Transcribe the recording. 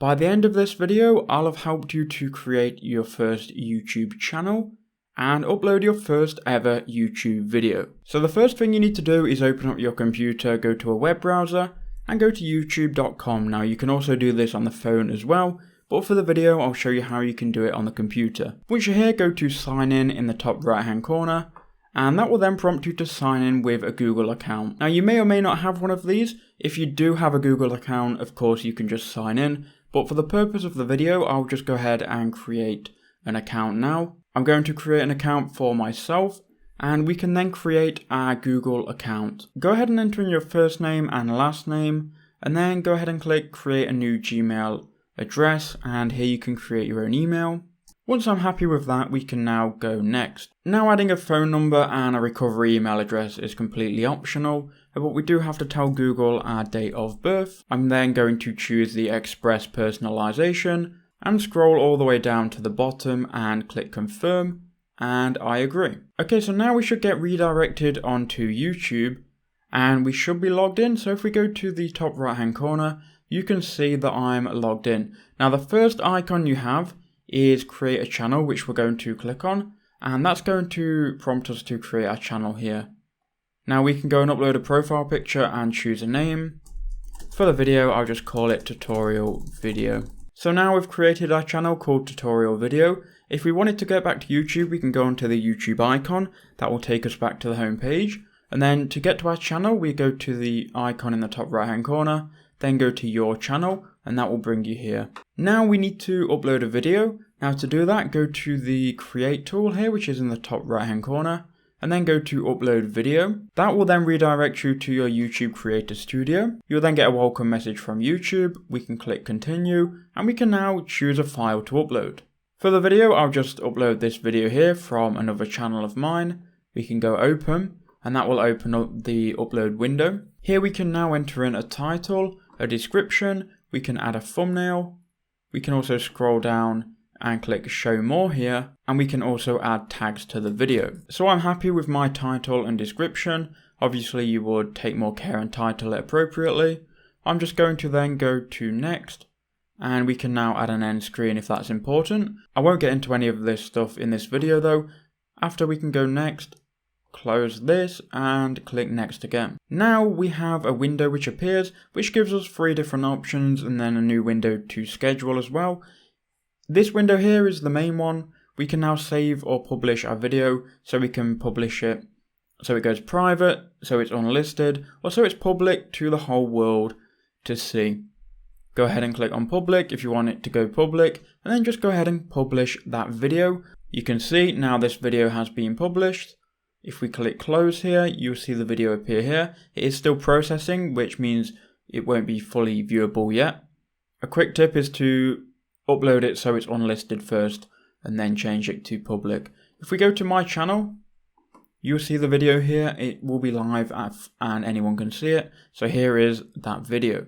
By the end of this video, I'll have helped you to create your first YouTube channel and upload your first ever YouTube video. So the first thing you need to do is open up your computer, go to a web browser and go to youtube.com. Now you can also do this on the phone as well, but for the video I'll show you how you can do it on the computer. Once you're here, go to sign in the top right hand corner, and that will then prompt you to sign in with a Google account. Now you may or may not have one of these. If you do have a Google account, of course you can just sign in, but for the purpose of the video I'll just go ahead and create an account now. I'm going to create an account for myself, and we can then create our Google account. Go ahead and enter in your first name and last name, and then go ahead and click create a new Gmail address, and here you can create your own email. Once I'm happy with that, we can now go next. Now adding a phone number and a recovery email address is completely optional, but we do have to tell Google our date of birth. I'm then going to choose the express personalization and scroll all the way down to the bottom and click confirm, and I agree. Okay, so now we should get redirected onto YouTube and we should be logged in. So if we go to the top right hand corner, you can see that I'm logged in. Now the first icon you have is create a channel, which we're going to click on, and that's going to prompt us to create our channel here. Now we can go and upload a profile picture and choose a name. For the video, I'll just call it tutorial video. So now we've created our channel called tutorial video. If we wanted to get back to YouTube, we can go onto the YouTube icon. That will take us back to the home page. And then to get to our channel, we go to the icon in the top right hand corner, then go to your channel, and that will bring you here. Now we need to upload a video. Now to do that, go to the create tool here, which is in the top right hand corner, and then go to upload video. That will then redirect you to your YouTube Creator Studio. You'll then get a welcome message from YouTube. We can click continue, and we can now choose a file to upload. For the video, I'll just upload this video here from another channel of mine. We can go open, and that will open up the upload window. Here we can now enter in a title, a description, we can add a thumbnail, we can also scroll down and click show more here, and we can also add tags to the video. So I'm happy with my title and description. Obviously you would take more care and title it appropriately. I'm just going to then go to next, and we can now add an end screen if that's important. I won't get into any of this stuff in this video though. After we can go next, close this and click next again. Now we have a window which appears, which gives us 3 different options and then a new window to schedule as well. This window here is the main one. We can now save or publish our video, so we can publish it so it goes private, so it's unlisted, or so it's public to the whole world to see. Go ahead and click on public if you want it to go public, and then just go ahead and publish that video. You can see now this video has been published. If we click close here, you'll see the video appear here. It is still processing, which means it won't be fully viewable yet. A quick tip is to upload it so it's unlisted first and then change it to public. If we go to my channel, you'll see the video here. It will be live and anyone can see it. So here is that video.